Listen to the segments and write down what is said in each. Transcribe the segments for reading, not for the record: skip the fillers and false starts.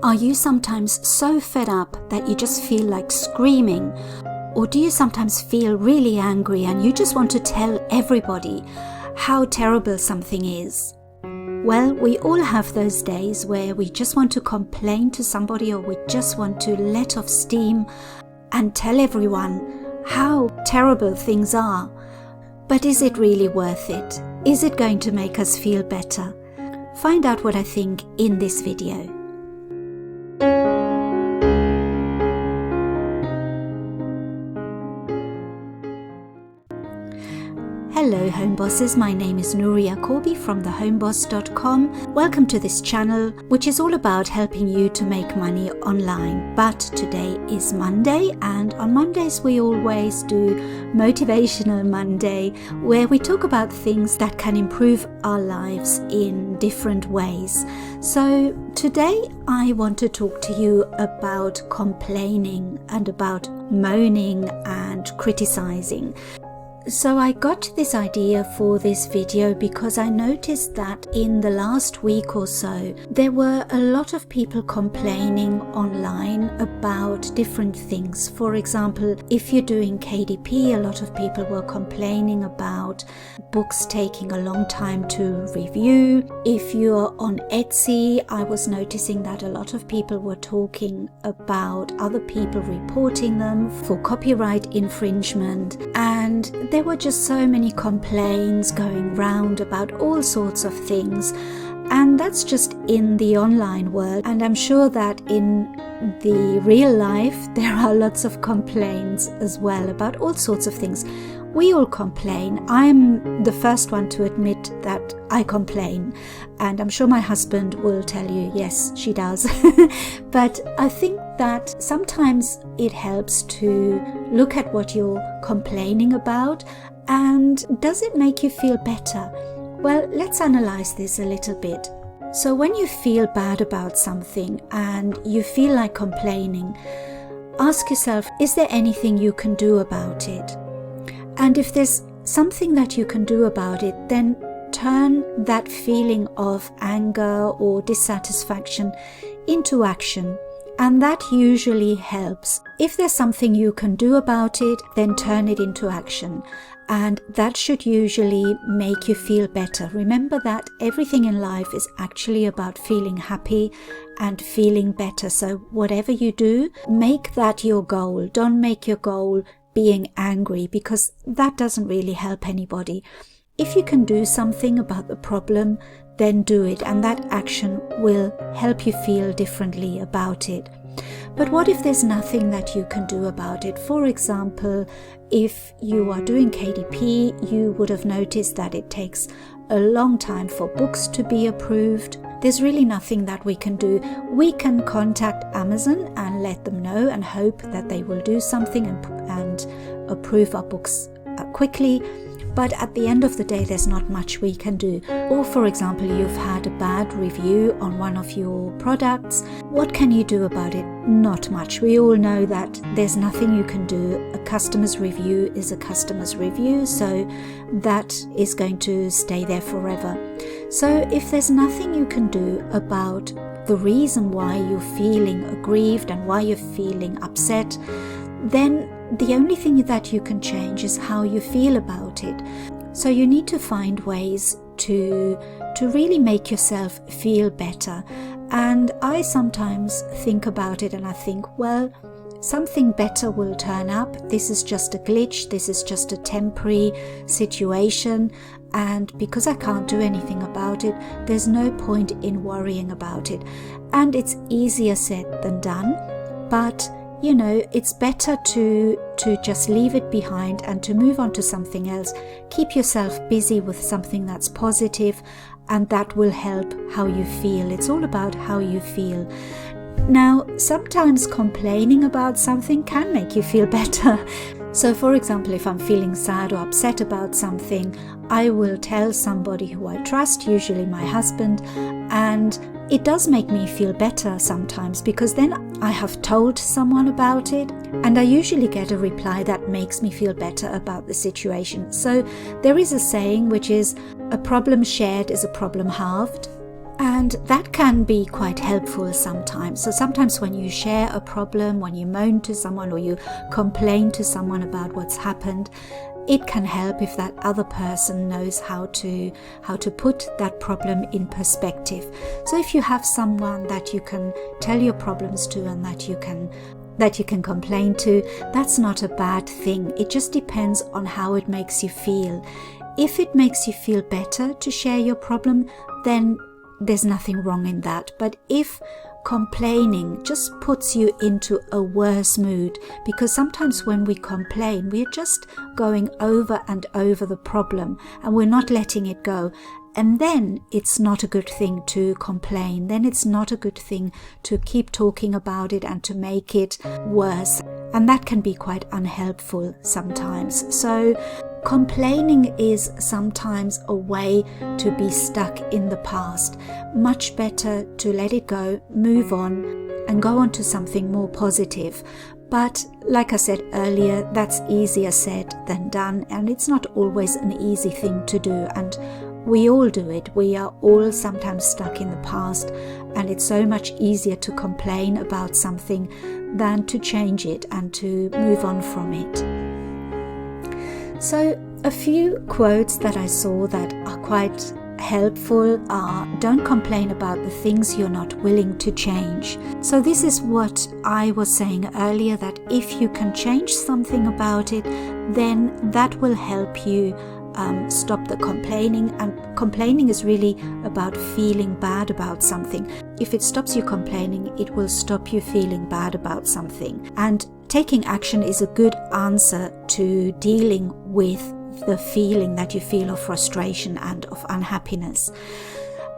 Are you sometimes so fed up that you just feel like screaming? Or do you sometimes feel really angry and you just want to tell everybody how terrible something is? Well, we all have those days where we just want to complain to somebody, or we just want to let off steam and tell everyone how terrible things are. But is it really worth it? Is it going to make us feel better? Find out what I think in this video. Hello home bosses, my name is Nuria Corby from thehomeboss.com. Welcome to this channel, which is all about helping you to make money online. But today is Monday, and on Mondays we always do Motivational Monday, where we talk about things that can improve our lives in different ways. So today I want to talk to you about complaining and about moaning and criticizing. So I got this idea for this video because I noticed that in the last week or so there were a lot of people complaining online about different things. For example, if you're doing KDP, a lot of people were complaining about books taking a long time to review. If you're on Etsy, I was noticing that a lot of people were talking about other people reporting them for copyright infringement, and there were just so many complaints going round about all sorts of things. And that's just in the online world, and I'm sure that in the real life there are lots of complaints as well about all sorts of things. We all complain. I'm the first one to admit that I complain, and I'm sure my husband will tell you, yes, she does. But I think that sometimes it helps to look at what you're complaining about, and does it make you feel better? Well, let's analyze this a little bit. So when you feel bad about something and you feel like complaining, ask yourself, is there anything you can do about it? And if there's something that you can do about it, then turn that feeling of anger or dissatisfaction into action. And that usually helps. If there's something you can do about it, then turn it into action. And that should usually make you feel better. Remember that everything in life is actually about feeling happy and feeling better. So whatever you do, make that your goal. Don't make your goal being angry, because that doesn't really help anybody. If you can do something about the problem, then do it, and that action will help you feel differently about it. But what if there's nothing that you can do about it? For example, if you are doing KDP, you would have noticed that it takes a long time for books to be approved. There's really nothing that we can do. We can contact Amazon and let them know and hope that they will do something and approve our books quickly. But at the end of the day, there's not much we can do. Or for example, you've had a bad review on one of your products. What can you do about it? Not much. We all know that there's nothing you can do. A customer's review is a customer's review, so that is going to stay there forever. So if there's nothing you can do about the reason why you're feeling aggrieved and why you're feeling upset, then the only thing that you can change is how you feel about it. So you need to find ways to really make yourself feel better. And I sometimes think about it and I think, well, something better will turn up. This is just a glitch. This is just a temporary situation. And because I can't do anything about it, there's no point in worrying about it. And it's easier said than done. But you know, it's better to just leave it behind and to move on to something else. Keep yourself busy with something that's positive, and that will help how you feel. It's all about how you feel. Now, sometimes complaining about something can make you feel better. So for example, if I'm feeling sad or upset about something, I will tell somebody who I trust, usually my husband, and it does make me feel better sometimes, because then I have told someone about it and I usually get a reply that makes me feel better about the situation. So there is a saying which is, a problem shared is a problem halved. And that can be quite helpful sometimes. So sometimes when you share a problem, when you moan to someone or you complain to someone about what's happened, it can help if that other person knows how to put that problem in perspective. So if you have someone that you can tell your problems to and that you can complain to, that's not a bad thing. It just depends on how it makes you feel. If it makes you feel better to share your problem, then there's nothing wrong in that. But if complaining just puts you into a worse mood, because sometimes when we complain, we're just going over and over the problem and we're not letting it go. And then it's not a good thing to complain. Then it's not a good thing to keep talking about it and to make it worse. And that can be quite unhelpful sometimes. So complaining is sometimes a way to be stuck in the past. Much better to let it go, move on, and go on to something more positive. But like I said earlier, that's easier said than done, and it's not always an easy thing to do. And we all do it. We are all sometimes stuck in the past, and it's so much easier to complain about something than to change it and to move on from it. So a few quotes that I saw that are quite helpful are: don't complain about the things you're not willing to change. So this is what I was saying earlier, that if you can change something about it, then that will help you stop the complaining. And complaining is really about feeling bad about something. If it stops you complaining, it will stop you feeling bad about something. And taking action is a good answer to dealing with the feeling that you feel of frustration and of unhappiness.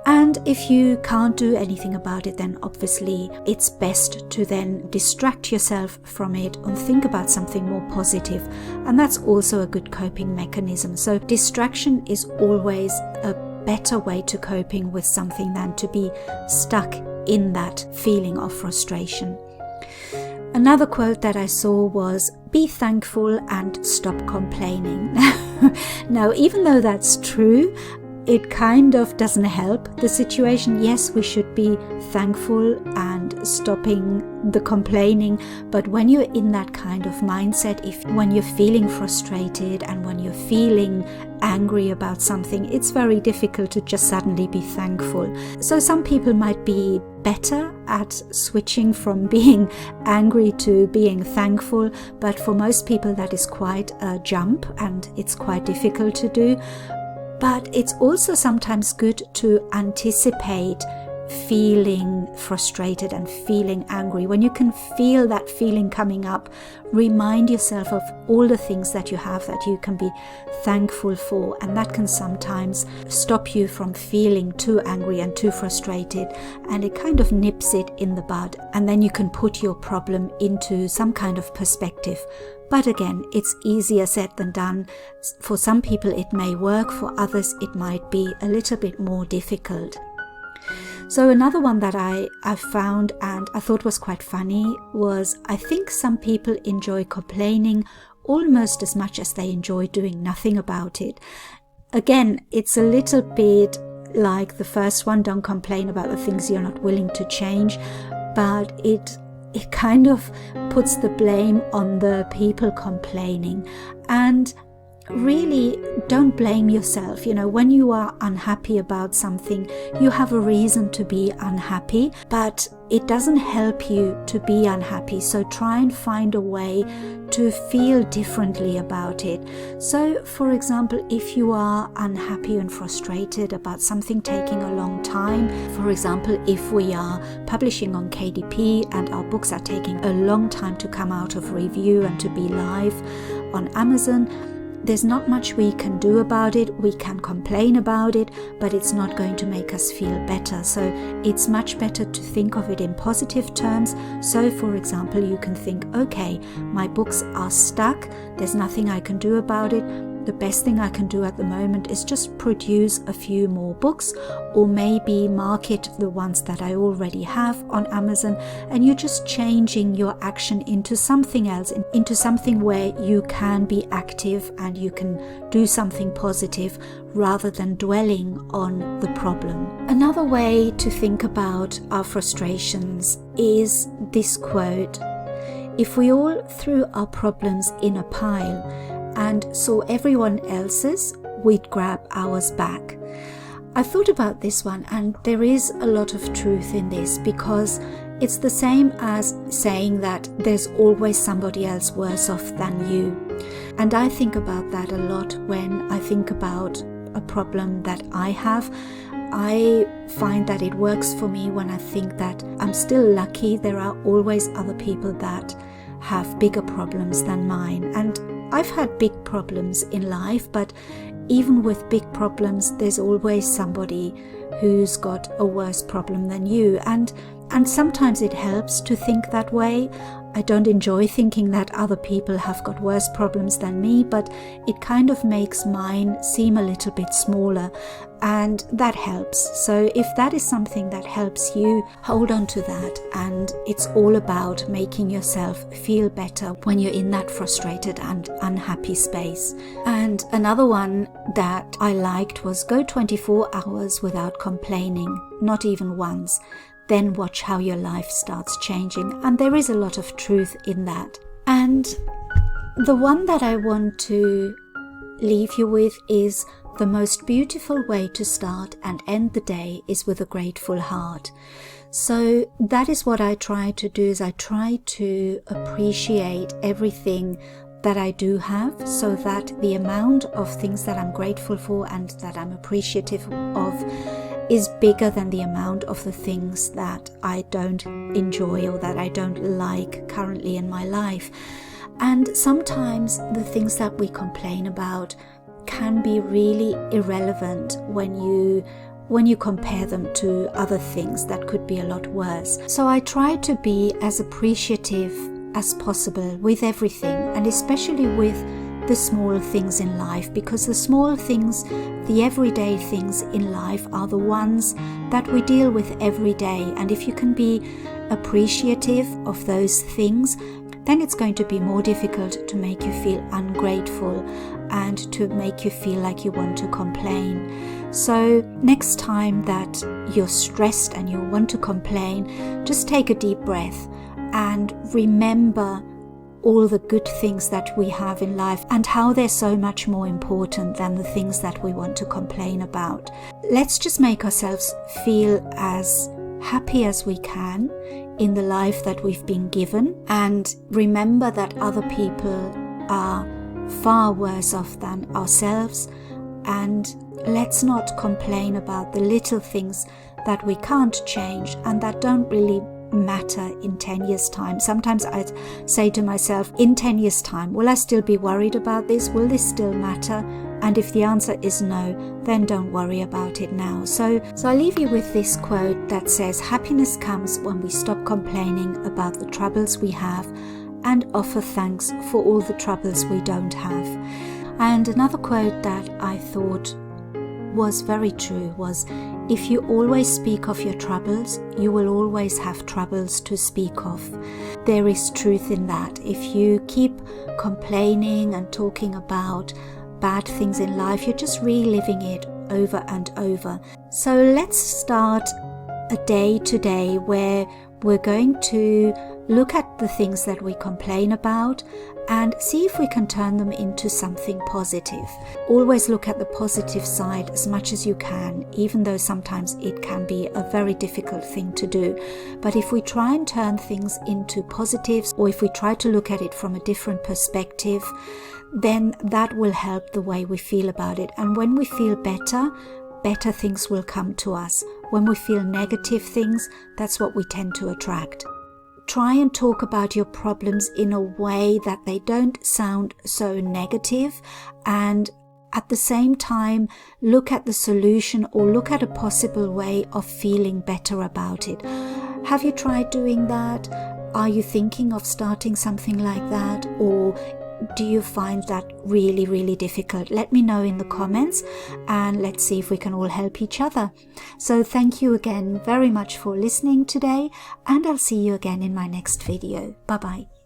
And if you can't do anything about it, then obviously it's best to then distract yourself from it and think about something more positive. And that's also a good coping mechanism. So distraction is always a better way to coping with something than to be stuck in that feeling of frustration. Another quote that I saw was, be thankful and stop complaining. Now, even though that's true, it kind of doesn't help the situation. Yes, we should be thankful and stopping the complaining, but when you're in that kind of mindset, when you're feeling frustrated and when you're feeling angry about something, it's very difficult to just suddenly be thankful. So some people might be better at switching from being angry to being thankful, but for most people that is quite a jump and it's quite difficult to do. But it's also sometimes good to anticipate feeling frustrated and feeling angry. When you can feel that feeling coming up, remind yourself of all the things that you have that you can be thankful for, and that can sometimes stop you from feeling too angry and too frustrated, and it kind of nips it in the bud, and then you can put your problem into some kind of perspective. But again, it's easier said than done. For some people it may work, for others it might be a little bit more difficult. So another one that I found and I thought was quite funny was, I think some people enjoy complaining almost as much as they enjoy doing nothing about it. Again, it's a little bit like the first one, don't complain about the things you're not willing to change, but it kind of puts the blame on the people complaining. And really, don't blame yourself. You know, when you are unhappy about something, you have a reason to be unhappy, but it doesn't help you to be unhappy. So try and find a way to feel differently about it. So, for example, if you are unhappy and frustrated about something taking a long time, for example, if we are publishing on KDP and our books are taking a long time to come out of review and to be live on Amazon, there's not much we can do about it. We can complain about it, but it's not going to make us feel better. So it's much better to think of it in positive terms. So for example, you can think, okay, my books are stuck. There's nothing I can do about it. the best thing I can do at the moment is just produce a few more books, or maybe market the ones that I already have on Amazon, and you're just changing your action into something else, into something where you can be active and you can do something positive rather than dwelling on the problem. Another way to think about our frustrations is this quote: if we all threw our problems in a pile and saw everyone else's, we'd grab ours back. I thought about this one, and there is a lot of truth in this, because it's the same as saying that there's always somebody else worse off than you. And I think about that a lot when I think about a problem that I have. I find that it works for me when I think that I'm still lucky. There are always other people that have bigger problems than mine. And I've had big problems in life, but even with big problems, there's always somebody who's got a worse problem than you. And sometimes it helps to think that way. I don't enjoy thinking that other people have got worse problems than me, but it kind of makes mine seem a little bit smaller, and that helps. So if that is something that helps you, hold on to that. And it's all about making yourself feel better when you're in that frustrated and unhappy space. And another one that I liked was go 24 hours without complaining, not even once. Then watch how your life starts changing. And there is a lot of truth in that. And the one that I want to leave you with is: the most beautiful way to start and end the day is with a grateful heart. So that is what I try to do, is I try to appreciate everything that I do have, so that the amount of things that I'm grateful for and that I'm appreciative of is bigger than the amount of the things that I don't enjoy or that I don't like currently in my life. And sometimes the things that we complain about can be really irrelevant when you compare them to other things that could be a lot worse. So I try to be as appreciative as possible with everything, and especially with the small things in life, because the small things, the everyday things in life, are the ones that we deal with every day. And if you can be appreciative of those things, then it's going to be more difficult to make you feel ungrateful and to make you feel like you want to complain. So next time that you're stressed and you want to complain, just take a deep breath and remember all the good things that we have in life and how they're so much more important than the things that we want to complain about. Let's just make ourselves feel as happy as we can in the life that we've been given, and remember that other people are far worse off than ourselves. And let's not complain about the little things that we can't change and that don't really matter in 10 years' time. Sometimes I'd say to myself, in 10 years' time, will I still be worried about this? Will this still matter? And if the answer is no, then don't worry about it now. So I leave you with this quote that says, happiness comes when we stop complaining about the troubles we have and offer thanks for all the troubles we don't have. And another quote that I thought was very true was, if you always speak of your troubles, you will always have troubles to speak of. There is truth in that. If you keep complaining and talking about bad things in life, you're just reliving it over and over. So let's start a day today where we're going to look at the things that we complain about and see if we can turn them into something positive. Always look at the positive side as much as you can, even though sometimes it can be a very difficult thing to do. But if we try and turn things into positives, or if we try to look at it from a different perspective, then that will help the way we feel about it. And when we feel better things will come to us. When we feel negative things, that's what we tend to attract. Try and talk about your problems in a way that they don't sound so negative, and at the same time look at the solution or look at a possible way of feeling better about it. Have you tried doing that? Are you thinking of starting something like that? Or do you find that really, really difficult? Let me know in the comments, and let's see if we can all help each other. So thank you again very much for listening today, and I'll see you again in my next video. Bye bye.